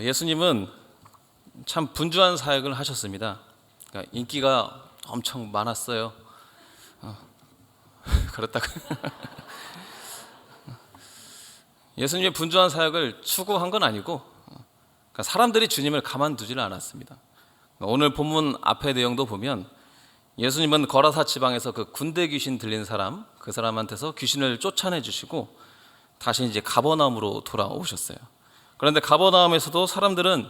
예수님은 참 분주한 사역을 하셨습니다. 그러니까 인기가 엄청 많았어요. 그렇다고 예수님의 분주한 사역을 추구한 건 아니고, 그러니까 사람들이 주님을 가만두지를 않았습니다. 오늘 본문 앞의 내용도 보면 예수님은 거라사 지방에서 그 군대 귀신 들린 사람, 그 사람한테서 귀신을 쫓아내 주시고 다시 이제 가버나움으로 돌아오셨어요. 그런데 가버나움에서도 사람들은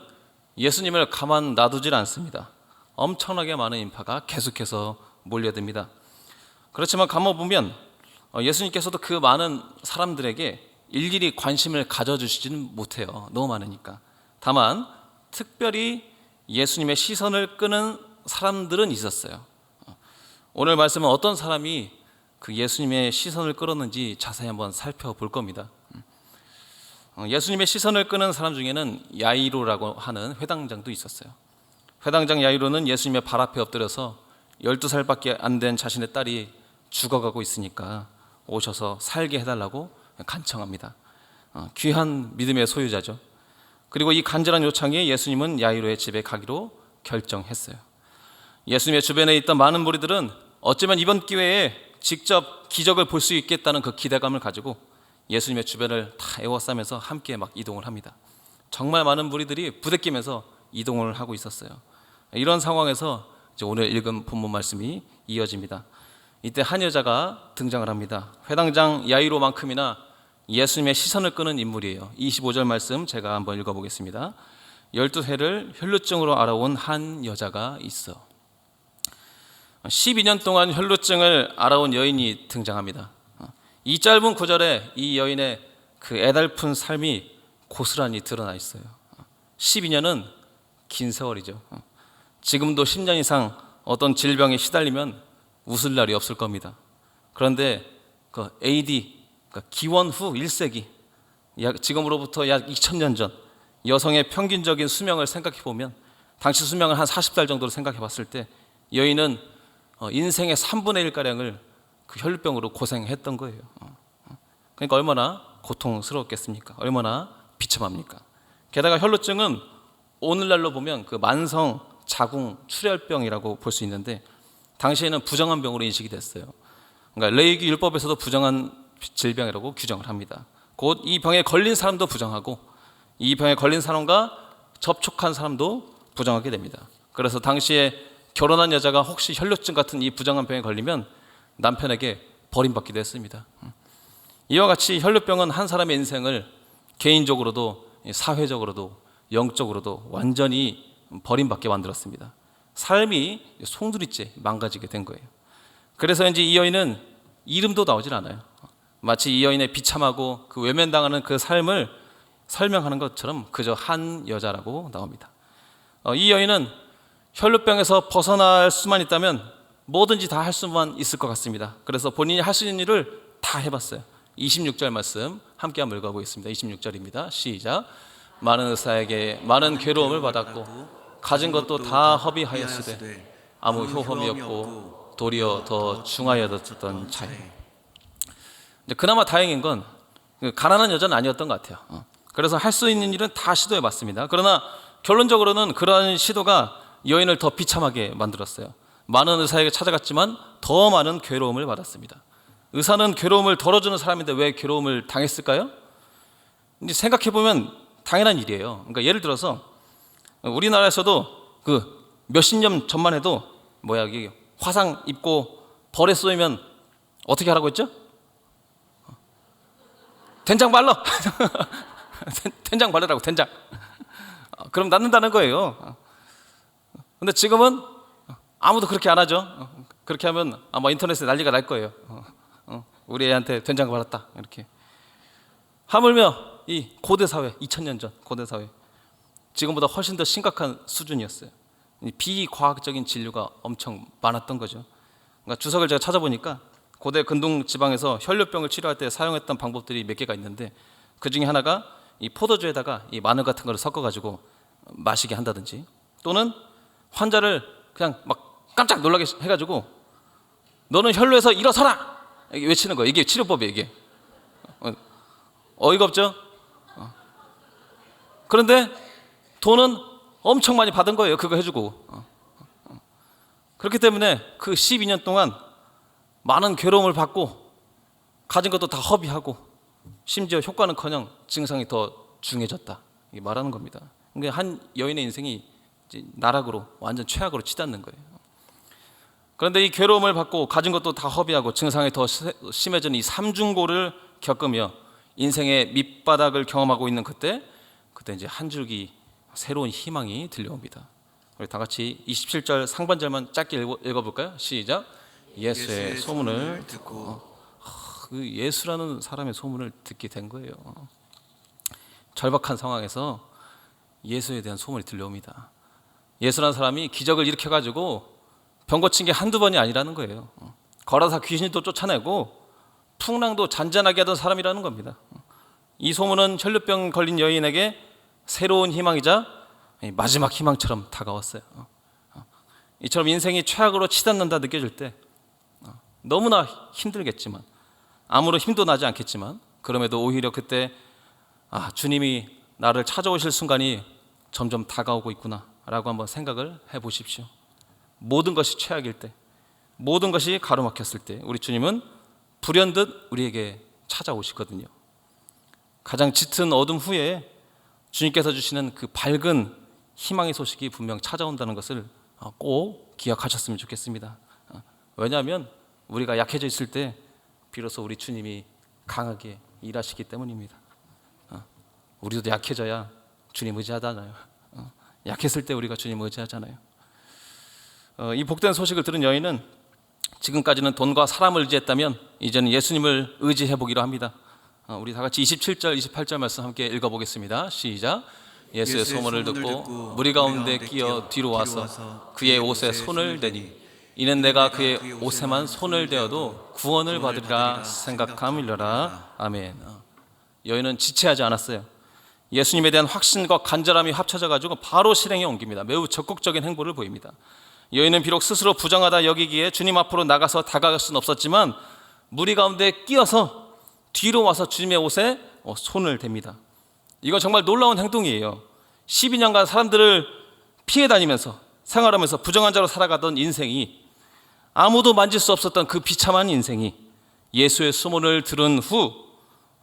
예수님을 가만 놔두질 않습니다. 엄청나게 많은 인파가 계속해서 몰려듭니다. 그렇지만 가만 보면 예수님께서도 그 많은 사람들에게 일일이 관심을 가져주시지는 못해요. 너무 많으니까. 다만 특별히 예수님의 시선을 끄는 사람들은 있었어요. 오늘 말씀은 어떤 사람이 그 예수님의 시선을 끌었는지 자세히 한번 살펴볼 겁니다. 예수님의 시선을 끄는 사람 중에는 야이로라고 하는 회당장도 있었어요. 회당장 야이로는 예수님의 발 앞에 엎드려서 12살밖에 안 된 자신의 딸이 죽어가고 있으니까 오셔서 살게 해달라고 간청합니다. 귀한 믿음의 소유자죠. 그리고 이 간절한 요청에 예수님은 야이로의 집에 가기로 결정했어요. 예수님의 주변에 있던 많은 무리들은 어쩌면 이번 기회에 직접 기적을 볼 수 있겠다는 그 기대감을 가지고 예수님의 주변을 다 에워싸면서 함께 막 이동을 합니다. 정말 많은 무리들이 부대끼면서 이동을 하고 있었어요. 이런 상황에서 이제 오늘 읽은 본문 말씀이 이어집니다. 이때 한 여자가 등장을 합니다. 회당장 야이로만큼이나 예수님의 시선을 끄는 인물이에요. 25절 말씀 제가 한번 읽어보겠습니다. 12해를 혈루증으로 알아온 한 여자가 있어. 12년 동안 혈루증을 알아온 여인이 등장합니다. 이 짧은 구절에 이 여인의 그 애달픈 삶이 고스란히 드러나 있어요. 12년은 긴 세월이죠. 지금도 10년 이상 어떤 질병에 시달리면 웃을 날이 없을 겁니다. 그런데 그 AD, 그러니까 기원 후 1세기, 지금으로부터 약 2000년 전 여성의 평균적인 수명을 생각해 보면, 당시 수명을 한 40살 정도로 생각해 봤을 때 여인은 인생의 3분의 1가량을 그 혈루병으로 고생했던 거예요. 그러니까 얼마나 고통스러웠겠습니까? 얼마나 비참합니까? 게다가 혈루증은 오늘날로 보면 그 만성 자궁 출혈병이라고 볼 수 있는데, 당시에는 부정한 병으로 인식이 됐어요. 그러니까 레이기 율법에서도 부정한 질병이라고 규정을 합니다. 곧 이 병에 걸린 사람도 부정하고 이 병에 걸린 사람과 접촉한 사람도 부정하게 됩니다. 그래서 당시에 결혼한 여자가 혹시 혈루증 같은 이 부정한 병에 걸리면 남편에게 버림받기도 했습니다. 이와 같이 혈루병은 한 사람의 인생을 개인적으로도 사회적으로도 영적으로도 완전히 버림받게 만들었습니다. 삶이 송두리째 망가지게 된 거예요. 그래서 이제 이 여인은 이름도 나오질 않아요. 마치 이 여인의 비참하고 그 외면당하는 그 삶을 설명하는 것처럼 그저 한 여자라고 나옵니다. 이 여인은 혈루병에서 벗어날 수만 있다면 뭐든지 다 할 수만 있을 것 같습니다. 그래서 본인이 할 수 있는 일을 다 해봤어요. 26절 말씀 함께 한번 읽어보겠습니다. 26절입니다. 시작. 많은 의사에게 많은 괴로움을 받았고 가진 것도 다 허비하였으되 아무 효험이 없고 도리어 더 중하여졌던 차에. 그나마 다행인 건 가난한 여자는 아니었던 것 같아요. 그래서 할 수 있는 일은 다 시도해봤습니다. 그러나 결론적으로는 그러한 시도가 여인을 더 비참하게 만들었어요. 많은 의사에게 찾아갔지만 더 많은 괴로움을 받았습니다. 의사는 괴로움을 덜어주는 사람인데 왜 괴로움을 당했을까요? 이제 생각해보면 당연한 일이에요. 그러니까 예를 들어서 우리나라에서도 그 몇십 년 전만 해도 이게 화상 입고 벌에 쏘이면 어떻게 하라고 했죠? 된장 발라. 된장 바르라고, 된장. 그럼 낫는다는 거예요. 근데 지금은 아무도 그렇게 안 하죠. 그렇게 하면 아마 인터넷에 난리가 날 거예요. 우리 애한테 된장 발랐다 이렇게. 하물며 이 고대 사회, 2000년 전 고대 사회, 지금보다 훨씬 더 심각한 수준이었어요. 비과학적인 진료가 엄청 많았던 거죠. 그러니까 주석을 제가 찾아보니까 고대 근동 지방에서 혈루병을 치료할 때 사용했던 방법들이 몇 개가 있는데, 그 중에 하나가 이 포도주에다가 이 마늘 같은 거를 섞어가지고 마시게 한다든지, 또는 환자를 그냥 막 깜짝 놀라게 해가지고 너는 혈루에서 일어서라 이게 외치는 거예요. 이게 치료법이에요. 이게 어이가 없죠. 그런데 돈은 엄청 많이 받은 거예요. 그거 해주고. 그렇기 때문에 그 12년 동안 많은 괴로움을 받고 가진 것도 다 허비하고 심지어 효과는커녕 증상이 더 중해졌다, 이게 말하는 겁니다. 그러니까 한 여인의 인생이 이제 나락으로, 완전 최악으로 치닫는 거예요. 그런데 이 괴로움을 받고 가진 것도 다 허비하고 증상이 더 심해진 이 삼중고를 겪으며 인생의 밑바닥을 경험하고 있는 그때 이제 한 줄기 새로운 희망이 들려옵니다. 우리 다 같이 27절 상반절만 짧게 읽어볼까요? 시작. 예수의 소문을 듣고. 그 예수라는 사람의 소문을 듣게 된 거예요. 절박한 상황에서 예수에 대한 소문이 들려옵니다. 예수라는 사람이 기적을 일으켜가지고 병 고친 게 한두 번이 아니라는 거예요. 걸어서 귀신도 쫓아내고 풍랑도 잔잔하게 하던 사람이라는 겁니다. 이 소문은 혈루병 걸린 여인에게 새로운 희망이자 마지막 희망처럼 다가왔어요. 이처럼 인생이 최악으로 치닫는다 느껴질 때 너무나 힘들겠지만, 아무런 힘도 나지 않겠지만, 그럼에도 오히려 그때 주님이 나를 찾아오실 순간이 점점 다가오고 있구나 라고 한번 생각을 해보십시오. 모든 것이 최악일 때, 모든 것이 가로막혔을 때 우리 주님은 불현듯 우리에게 찾아오시거든요. 가장 짙은 어둠 후에 주님께서 주시는 그 밝은 희망의 소식이 분명 찾아온다는 것을 꼭 기억하셨으면 좋겠습니다. 왜냐하면 우리가 약해져 있을 때 비로소 우리 주님이 강하게 일하시기 때문입니다. 우리도 약해져야 주님 의지하잖아요. 약했을 때 우리가 주님 의지하잖아요. 이 복된 소식을 들은 여인은 지금까지는 돈과 사람을 의지했다면 이제는 예수님을 의지해 보기로 합니다. 우리 다 같이 27절, 28절 말씀 함께 읽어보겠습니다. 시작. 예수의 소문을 듣고 무리 가운데 끼어 뒤로 와서 그의 옷에 손을 대니 이는 내가 그의 옷에만 손을 대어도 구원을 받으리라 생각함이려라. 아멘. 여인은 지체하지 않았어요. 예수님에 대한 확신과 간절함이 합쳐져 가지고 바로 실행에 옮깁니다. 매우 적극적인 행보를 보입니다. 여인은 비록 스스로 부정하다 여기기에 주님 앞으로 나가서 다가갈 수는 없었지만 무리 가운데 끼어서 뒤로 와서 주님의 옷에 손을 댑니다. 이건 정말 놀라운 행동이에요. 12년간 사람들을 피해 다니면서 생활하면서 부정한 자로 살아가던 인생이, 아무도 만질 수 없었던 그 비참한 인생이 예수의 소문을 들은 후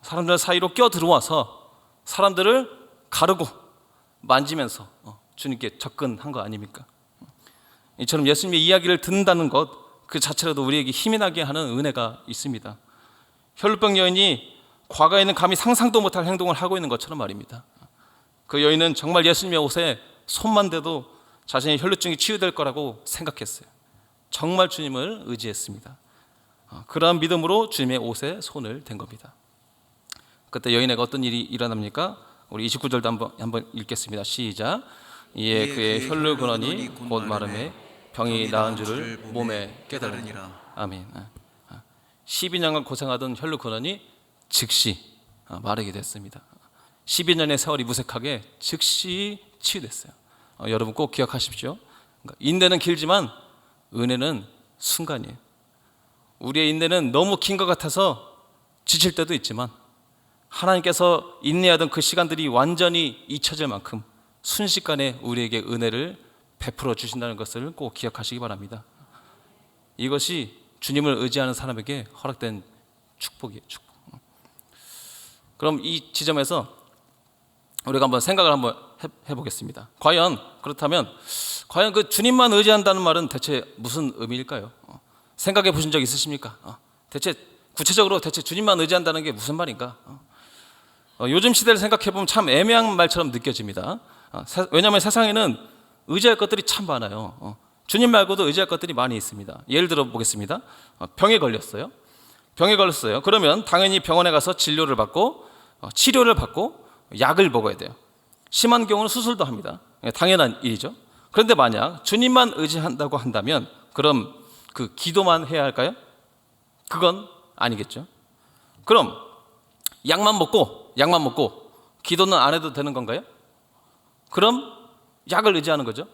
사람들 사이로 껴 들어와서 사람들을 가르고 만지면서 주님께 접근한 거 아닙니까? 이처럼 예수님의 이야기를 듣는다는 것 그 자체로도 우리에게 힘이 나게 하는 은혜가 있습니다. 혈루병 여인이 과거에는 감히 상상도 못할 행동을 하고 있는 것처럼 말입니다. 그 여인은 정말 예수님의 옷에 손만 대도 자신의 혈루증이 치유될 거라고 생각했어요. 정말 주님을 의지했습니다. 그러한 믿음으로 주님의 옷에 손을 댄 겁니다. 그때 여인에게 어떤 일이 일어납니까? 우리 29절도 한번 읽겠습니다. 시작. 이에 그의 혈루 근원이 곧 마름에 병이 나은 줄을 몸에 깨달으니라. 아멘. 12년간 고생하던 혈루 근원이 즉시 마르게 됐습니다. 12년의 세월이 무색하게 즉시 치유됐어요. 여러분 꼭 기억하십시오. 인내는 길지만 은혜는 순간이에요. 우리의 인내는 너무 긴 것 같아서 지칠 때도 있지만 하나님께서 인내하던 그 시간들이 완전히 잊혀질 만큼 순식간에 우리에게 은혜를 베풀어 주신다는 것을 꼭 기억하시기 바랍니다. 이것이 주님을 의지하는 사람에게 허락된 축복이에요. 축복. 그럼 이 지점에서 우리가 한번 생각을 한번 해보겠습니다. 그렇다면 과연 그 주님만 의지한다는 말은 대체 무슨 의미일까요? 생각해 보신 적 있으십니까? 대체 구체적으로 주님만 의지한다는 게 무슨 말인가? 요즘 시대를 생각해 보면 참 애매한 말처럼 느껴집니다. 왜냐하면 세상에는 의지할 것들이 참 많아요. 주님 말고도 의지할 것들이 많이 있습니다. 예를 들어 보겠습니다. 병에 걸렸어요. 그러면 당연히 병원에 가서 진료를 받고 치료를 받고 약을 먹어야 돼요. 심한 경우는 수술도 합니다. 당연한 일이죠. 그런데 만약 주님만 의지한다고 한다면 그럼 그 기도만 해야 할까요? 그건 아니겠죠. 그럼 약만 먹고 기도는 안 해도 되는 건가요? 그럼 약을 의지하는 거죠.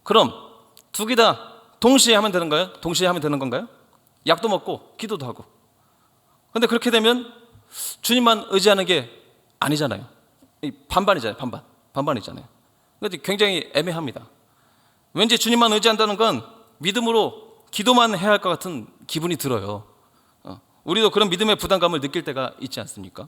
그럼 두 개 다 동시에 하면 되는 건가요? 약도 먹고 기도도 하고. 그런데 그렇게 되면 주님만 의지하는 게 아니잖아요. 반반이잖아요. 반반. 반반이잖아요. 그런데 굉장히 애매합니다. 왠지 주님만 의지한다는 건 믿음으로 기도만 해야 할 것 같은 기분이 들어요. 우리도 그런 믿음의 부담감을 느낄 때가 있지 않습니까?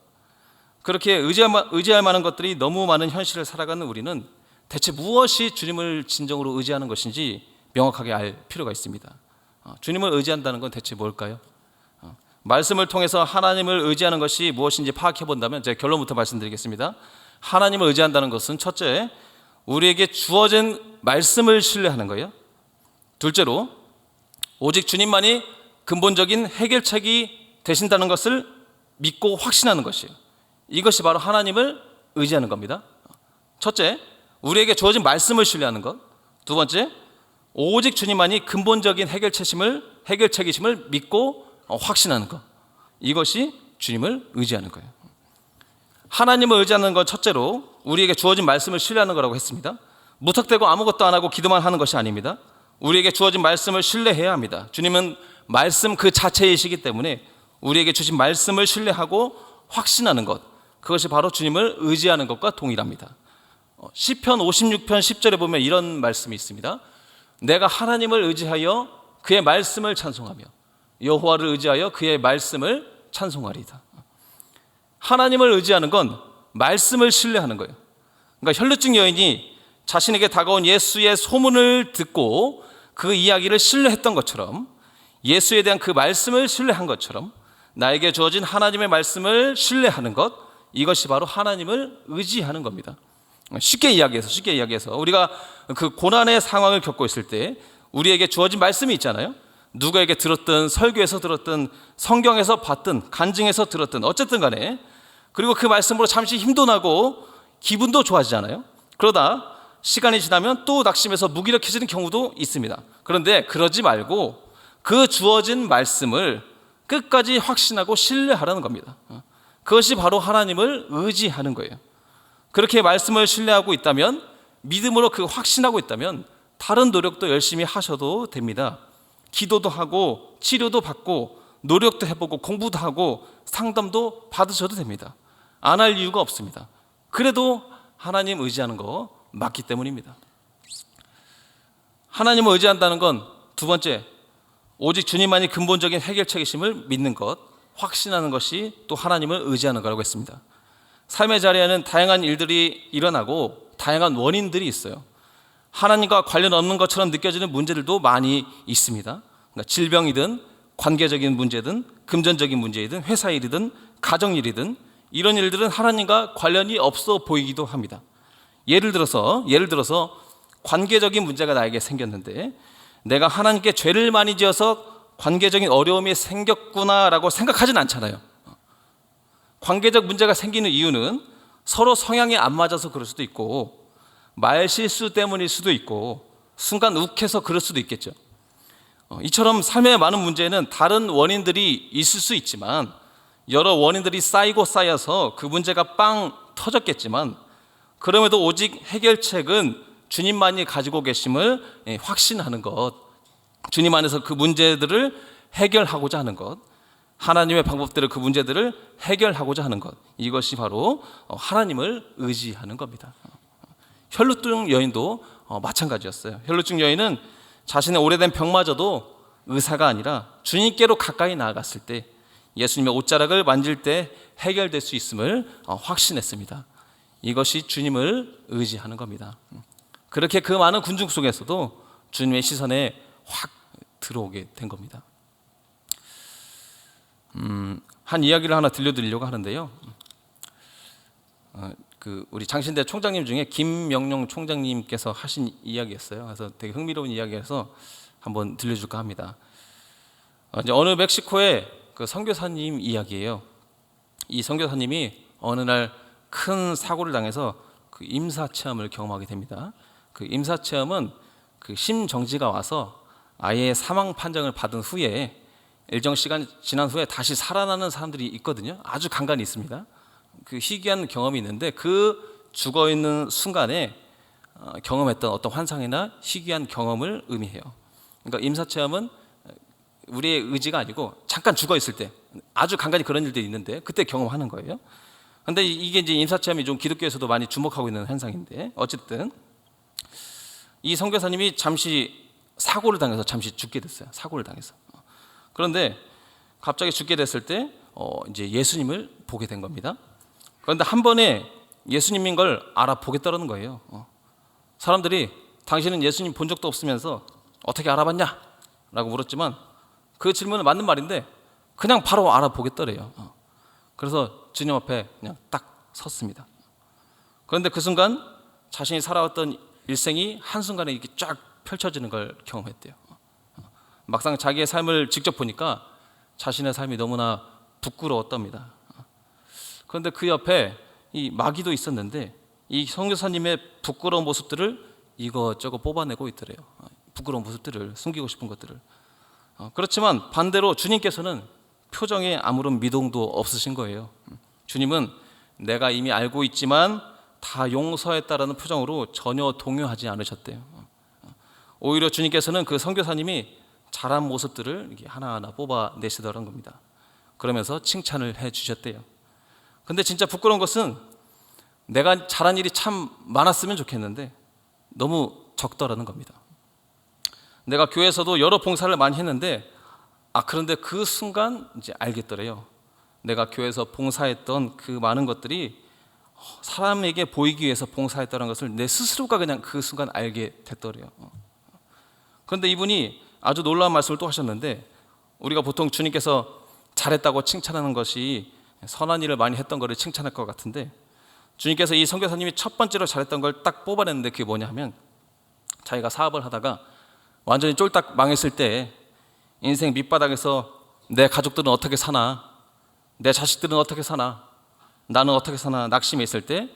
그렇게 의지할 만한 것들이 너무 많은 현실을 살아가는 우리는 대체 무엇이 주님을 진정으로 의지하는 것인지 명확하게 알 필요가 있습니다. 주님을 의지한다는 건 대체 뭘까요? 말씀을 통해서 하나님을 의지하는 것이 무엇인지 파악해 본다면 제가 결론부터 말씀드리겠습니다. 하나님을 의지한다는 것은 첫째, 우리에게 주어진 말씀을 신뢰하는 거예요. 둘째로, 오직 주님만이 근본적인 해결책이 되신다는 것을 믿고 확신하는 것이에요. 이것이 바로 하나님을 의지하는 겁니다. 첫째, 우리에게 주어진 말씀을 신뢰하는 것. 두 번째, 오직 주님만이 근본적인 해결책이심을 믿고 확신하는 것. 이것이 주님을 의지하는 거예요. 하나님을 의지하는 건 첫째로 우리에게 주어진 말씀을 신뢰하는 거라고 했습니다. 무턱대고 아무것도 안 하고 기도만 하는 것이 아닙니다. 우리에게 주어진 말씀을 신뢰해야 합니다. 주님은 말씀 그 자체이시기 때문에 우리에게 주신 말씀을 신뢰하고 확신하는 것, 그것이 바로 주님을 의지하는 것과 동일합니다. 시편 56편 10절에 보면 이런 말씀이 있습니다. 내가 하나님을 의지하여 그의 말씀을 찬송하며 여호와를 의지하여 그의 말씀을 찬송하리이다. 하나님을 의지하는 건 말씀을 신뢰하는 거예요. 그러니까 혈루증 여인이 자신에게 다가온 예수의 소문을 듣고 그 이야기를 신뢰했던 것처럼, 예수에 대한 그 말씀을 신뢰한 것처럼 나에게 주어진 하나님의 말씀을 신뢰하는 것, 이것이 바로 하나님을 의지하는 겁니다. 쉽게 이야기해서 우리가 그 고난의 상황을 겪고 있을 때 우리에게 주어진 말씀이 있잖아요. 누구에게 들었든 설교에서 들었든 성경에서 봤든 간증에서 들었든 어쨌든 간에, 그리고 그 말씀으로 잠시 힘도 나고 기분도 좋아지잖아요. 그러다 시간이 지나면 또 낙심해서 무기력해지는 경우도 있습니다. 그런데 그러지 말고 그 주어진 말씀을 끝까지 확신하고 신뢰하라는 겁니다. 그것이 바로 하나님을 의지하는 거예요. 그렇게 말씀을 신뢰하고 있다면, 믿음으로 그 확신하고 있다면 다른 노력도 열심히 하셔도 됩니다. 기도도 하고 치료도 받고 노력도 해보고 공부도 하고 상담도 받으셔도 됩니다. 안 할 이유가 없습니다. 그래도 하나님 의지하는 거 맞기 때문입니다. 하나님을 의지한다는 건 두 번째, 오직 주님만이 근본적인 해결책이심을 믿는 것, 확신하는 것이 또 하나님을 의지하는 거라고 했습니다. 삶의 자리에는 다양한 일들이 일어나고 다양한 원인들이 있어요. 하나님과 관련 없는 것처럼 느껴지는 문제들도 많이 있습니다. 그러니까 질병이든 관계적인 문제든 금전적인 문제이든 회사 일이든 가정 일이든 이런 일들은 하나님과 관련이 없어 보이기도 합니다. 예를 들어서 관계적인 문제가 나에게 생겼는데 내가 하나님께 죄를 많이 지어서 관계적인 어려움이 생겼구나라고 생각하진 않잖아요. 관계적 문제가 생기는 이유는 서로 성향이 안 맞아서 그럴 수도 있고, 말 실수 때문일 수도 있고, 순간 욱해서 그럴 수도 있겠죠. 이처럼 삶의 많은 문제에는 다른 원인들이 있을 수 있지만, 여러 원인들이 쌓여서 그 문제가 빵 터졌겠지만, 그럼에도 오직 해결책은 주님만이 가지고 계심을 확신하는 것, 주님 안에서 그 문제들을 해결하고자 하는 것, 하나님의 방법대로 그 문제들을 해결하고자 하는 것, 이것이 바로 하나님을 의지하는 겁니다. 혈루증 여인도 마찬가지였어요. 혈루증 여인은 자신의 오래된 병마저도 의사가 아니라 주님께로 가까이 나아갔을 때 예수님의 옷자락을 만질 때 해결될 수 있음을 확신했습니다. 이것이 주님을 의지하는 겁니다. 그렇게 그 많은 군중 속에서도 주님의 시선에 확 들어오게 된 겁니다. 한 이야기를 하나 들려드리려고 하는데요. 우리 장신대 총장님 중에 김명룡 총장님께서 하신 이야기였어요. 그래서 되게 흥미로운 이야기여서 한번 들려줄까 합니다. 이제 어느 멕시코의 그 선교사님 이야기예요. 이 선교사님이 어느 날 큰 사고를 당해서 그 임사체험을 경험하게 됩니다. 그 임사체험은 그 심정지가 와서 아예 사망 판정을 받은 후에 일정 시간 지난 후에 다시 살아나는 사람들이 있거든요. 아주 간간이 있습니다. 그 희귀한 경험이 있는데 그 죽어 있는 순간에 경험했던 어떤 환상이나 희귀한 경험을 의미해요. 그러니까 임사체험은 우리의 의지가 아니고 잠깐 죽어 있을 때 아주 간간히 그런 일들이 있는데 그때 경험하는 거예요. 근데 이게 이제 임사체험이 좀 기독교에서도 많이 주목하고 있는 현상인데, 어쨌든 이 선교사님이 잠시 사고를 당해서 잠시 죽게 됐어요. 사고를 당해서. 그런데 갑자기 죽게 됐을 때 이제 예수님을 보게 된 겁니다. 그런데 한 번에 예수님인 걸 알아보겠다는 거예요. 사람들이 당신은 예수님 본 적도 없으면서 어떻게 알아봤냐? 라고 물었지만 그 질문은 맞는 말인데 그냥 바로 알아보겠더래요. 그래서 주님 앞에 그냥 딱 섰습니다. 그런데 그 순간 자신이 살아왔던 일생이 한순간에 이렇게 쫙 펼쳐지는 걸 경험했대요. 막상 자기의 삶을 직접 보니까 자신의 삶이 너무나 부끄러웠답니다. 그런데 그 옆에 이 마귀도 있었는데 이 선교사님의 부끄러운 모습들을 이것저것 뽑아내고 있더래요. 부끄러운 모습들을, 숨기고 싶은 것들을. 그렇지만 반대로 주님께서는 표정에 아무런 미동도 없으신 거예요. 주님은 내가 이미 알고 있지만 다 용서했다라는 표정으로 전혀 동요하지 않으셨대요. 오히려 주님께서는 그 선교사님이 잘한 모습들을 이렇게 하나하나 뽑아내시더라는 겁니다. 그러면서 칭찬을 해주셨대요. 근데 진짜 부끄러운 것은 내가 잘한 일이 참 많았으면 좋겠는데 너무 적더라는 겁니다. 내가 교회에서도 여러 봉사를 많이 했는데 그런데 그 순간 이제 알겠더래요. 내가 교회에서 봉사했던 그 많은 것들이 사람에게 보이기 위해서 봉사했다는 것을 내 스스로가 그냥 그 순간 알게 됐더래요. 그런데 이분이 아주 놀라운 말씀을 또 하셨는데, 우리가 보통 주님께서 잘했다고 칭찬하는 것이 선한 일을 많이 했던 것을 칭찬할 것 같은데, 주님께서 이 선교사님이 첫 번째로 잘했던 걸 딱 뽑아냈는데 그게 뭐냐 하면, 자기가 사업을 하다가 완전히 쫄딱 망했을 때 인생 밑바닥에서 내 가족들은 어떻게 사나, 내 자식들은 어떻게 사나, 나는 어떻게 사나 낙심해 있을 때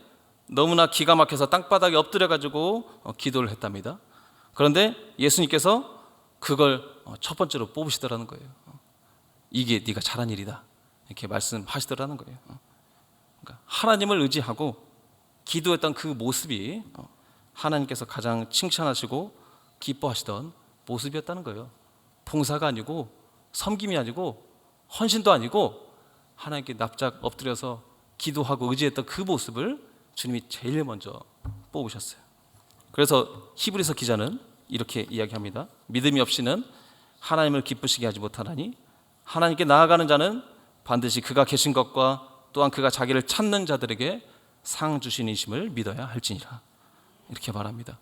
너무나 기가 막혀서 땅바닥에 엎드려 가지고 기도를 했답니다. 그런데 예수님께서 그걸 첫 번째로 뽑으시더라는 거예요. 이게 네가 잘한 일이다, 이렇게 말씀하시더라는 거예요. 그러니까 하나님을 의지하고 기도했던 그 모습이 하나님께서 가장 칭찬하시고 기뻐하시던 모습이었다는 거예요. 봉사가 아니고 섬김이 아니고 헌신도 아니고 하나님께 납작 엎드려서 기도하고 의지했던 그 모습을 주님이 제일 먼저 뽑으셨어요. 그래서 히브리서 기자는 이렇게 이야기합니다. 믿음이 없이는 하나님을 기쁘시게 하지 못하나니 하나님께 나아가는 자는 반드시 그가 계신 것과 또한 그가 자기를 찾는 자들에게 상 주신이심을 믿어야 할지니라, 이렇게 말합니다.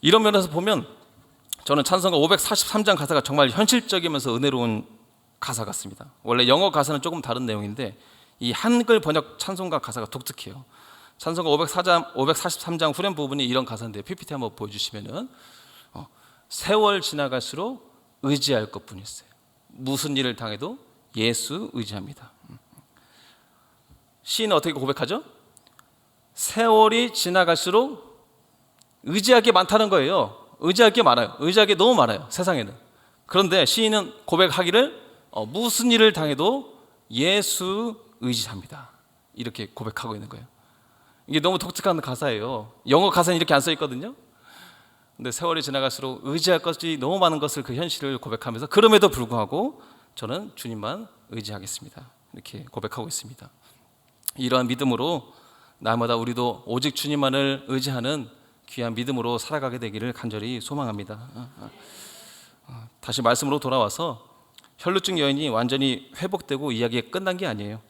이런 면에서 보면 저는 찬송가 543장 가사가 정말 현실적이면서 은혜로운 가사 같습니다. 원래 영어 가사는 조금 다른 내용인데 이 한글 번역 찬송가 가사가 독특해요. 찬송가 543장 후렴 부분이 이런 가사인데, PPT 한번 보여주시면은 세월 지나갈수록 의지할 것뿐이 있어요. 무슨 일을 당해도 예수 의지합니다. 시인은 어떻게 고백하죠? 세월이 지나갈수록 의지할 게 많다는 거예요. 의지할 게 많아요. 의지할 게 너무 많아요, 세상에는. 그런데 시인은 고백하기를 무슨 일을 당해도 예수 의지합니다, 이렇게 고백하고 있는 거예요. 이게 너무 독특한 가사예요. 영어 가사는 이렇게 안 써 있거든요. 근데 세월이 지나갈수록 의지할 것이 너무 많은 것을, 그 현실을 고백하면서 그럼에도 불구하고 저는 주님만 의지하겠습니다, 이렇게 고백하고 있습니다. 이러한 믿음으로 날마다 우리도 오직 주님만을 의지하는 귀한 믿음으로 살아가게 되기를 간절히 소망합니다. 다시 말씀으로 돌아와서 혈루증 여인이 완전히 회복되고 이야기가 끝난 게 아니에요.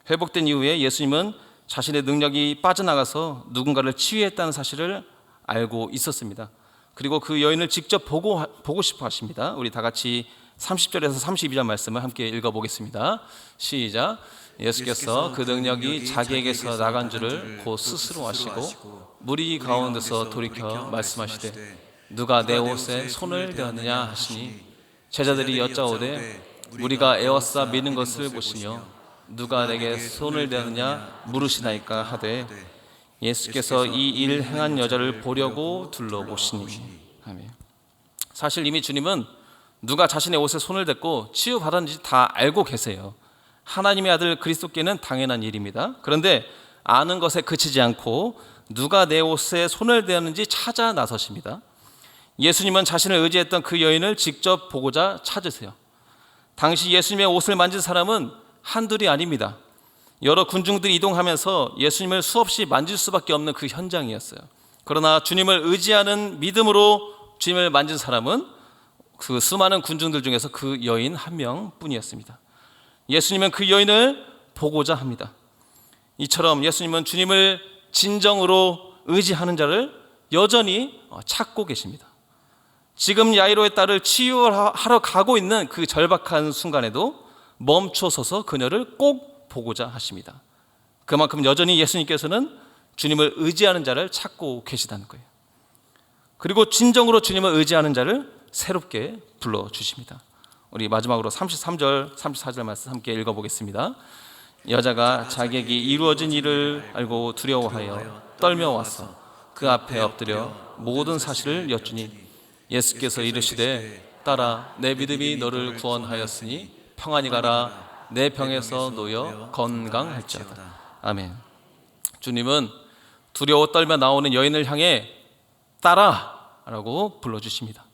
회복된 이후에 예수님은 자신의 능력이 빠져나가서 누군가를 치유했다는 사실을 알고 있었습니다. 그리고 그 여인을 직접 보고 싶어 하십니다. 우리 다 같이 30절에서 32절 말씀을 함께 읽어보겠습니다. 시작. 예수께서 그 능력이 자기에게서 나간 줄을 곧 스스로 아시고 무리 가운데서 돌이켜 말씀하시되 누가 내 옷에 손을 대었느냐 하시니 제자들이 여짜오되 우리가 에워싸 미는 것을 보시며 누가 내게 손을 대었느냐 물으시나이까 하되 예수께서 이 일 행한 여자를 보려고 둘러보시니. 아멘. 사실 이미 주님은 누가 자신의 옷에 손을 댔고 치유받았는지 다 알고 계세요. 하나님의 아들 그리스도께는 당연한 일입니다. 그런데 아는 것에 그치지 않고 누가 내 옷에 손을 대었는지 찾아 나서십니다. 예수님은 자신을 의지했던 그 여인을 직접 보고자 찾으세요. 당시 예수님의 옷을 만진 사람은 한둘이 아닙니다. 여러 군중들이 이동하면서 예수님을 수없이 만질 수밖에 없는 그 현장이었어요. 그러나 주님을 의지하는 믿음으로 주님을 만진 사람은 그 수많은 군중들 중에서 그 여인 한 명뿐이었습니다. 예수님은 그 여인을 보고자 합니다. 이처럼 예수님은 주님을 진정으로 의지하는 자를 여전히 찾고 계십니다. 지금 야이로의 딸을 치유하러 가고 있는 그 절박한 순간에도 멈춰서서 그녀를 꼭 보고자 하십니다. 그만큼 여전히 예수님께서는 주님을 의지하는 자를 찾고 계시다는 거예요. 그리고 진정으로 주님을 의지하는 자를 새롭게 불러주십니다. 우리 마지막으로 33절, 34절 말씀 함께 읽어보겠습니다. 여자가 자기에게 이루어진 일을 알고 두려워하여 떨며 와서 그 앞에 엎드려 모든 사실을 여쭈니 예수께서 이르시되 딸아 내 믿음이 너를 구원하였으니 평안히 가라 내 병에서 놓여 건강할지어다. 아멘. 주님은 두려워 떨며 나오는 여인을 향해 딸아 라고 불러주십니다.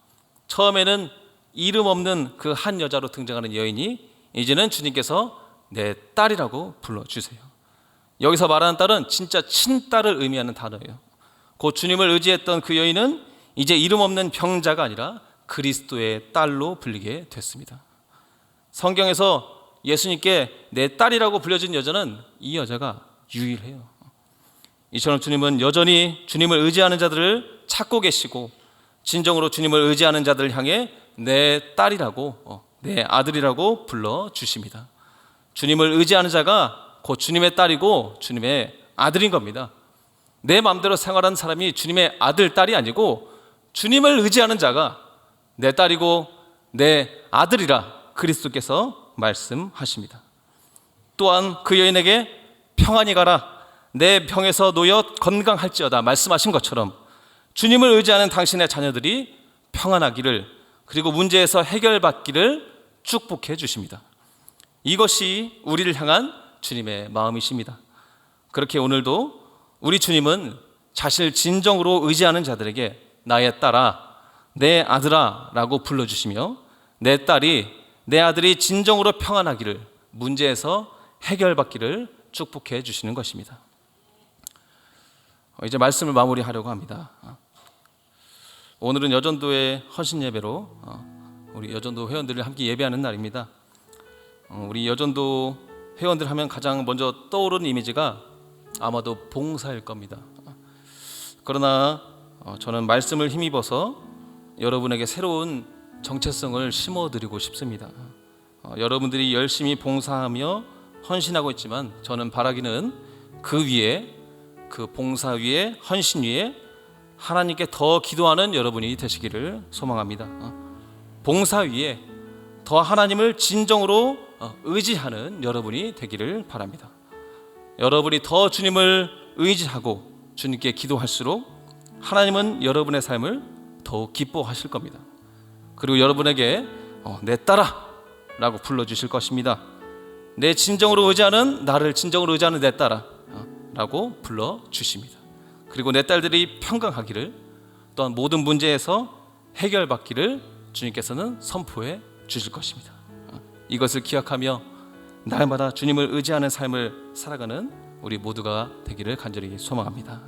처음에는 이름 없는 그 한 여자로 등장하는 여인이 이제는 주님께서 내 딸이라고 불러주세요. 여기서 말하는 딸은 진짜 친딸을 의미하는 단어예요. 곧 주님을 의지했던 그 여인은 이제 이름 없는 병자가 아니라 그리스도의 딸로 불리게 됐습니다. 성경에서 예수님께 내 딸이라고 불려진 여자는 이 여자가 유일해요. 이처럼 주님은 여전히 주님을 의지하는 자들을 찾고 계시고 진정으로 주님을 의지하는 자들을 향해 내 딸이라고 내 아들이라고 불러주십니다. 주님을 의지하는 자가 곧 주님의 딸이고 주님의 아들인 겁니다. 내 마음대로 생활하는 사람이 주님의 아들, 딸이 아니고 주님을 의지하는 자가 내 딸이고 내 아들이라 그리스도께서 말씀하십니다. 또한 그 여인에게 평안히 가라 내 병에서 놓여 건강할지어다 말씀하신 것처럼 주님을 의지하는 당신의 자녀들이 평안하기를 그리고 문제에서 해결받기를 축복해 주십니다. 이것이 우리를 향한 주님의 마음이십니다. 그렇게 오늘도 우리 주님은 자신을 진정으로 의지하는 자들에게 나의 딸아, 내 아들아 라고 불러주시며 내 딸이, 내 아들이 진정으로 평안하기를 문제에서 해결받기를 축복해 주시는 것입니다. 이제 말씀을 마무리하려고 합니다. 오늘은 여전도의 헌신 예배로 우리 여전도 회원들을 함께 예배하는 날입니다. 우리 여전도 회원들 하면 가장 먼저 떠오르는 이미지가 아마도 봉사일 겁니다. 그러나 저는 말씀을 힘입어서 여러분에게 새로운 정체성을 심어드리고 싶습니다. 여러분들이 열심히 봉사하며 헌신하고 있지만 저는 바라기는 그 위에, 그 봉사 위에, 헌신 위에 하나님께 더 기도하는 여러분이 되시기를 소망합니다. 봉사 위에 더 하나님을 진정으로 의지하는 여러분이 되기를 바랍니다. 여러분이 더 주님을 의지하고 주님께 기도할수록 하나님은 여러분의 삶을 더욱 기뻐하실 겁니다. 그리고 여러분에게 내 딸아 라고 불러주실 것입니다. 내 진정으로 의지하는, 나를 진정으로 의지하는 내 딸아 라고 불러주십니다. 그리고 내 딸들이 평강하기를, 또한 모든 문제에서 해결받기를 주님께서는 선포해 주실 것입니다. 이것을 기억하며 날마다 주님을 의지하는 삶을 살아가는 우리 모두가 되기를 간절히 소망합니다.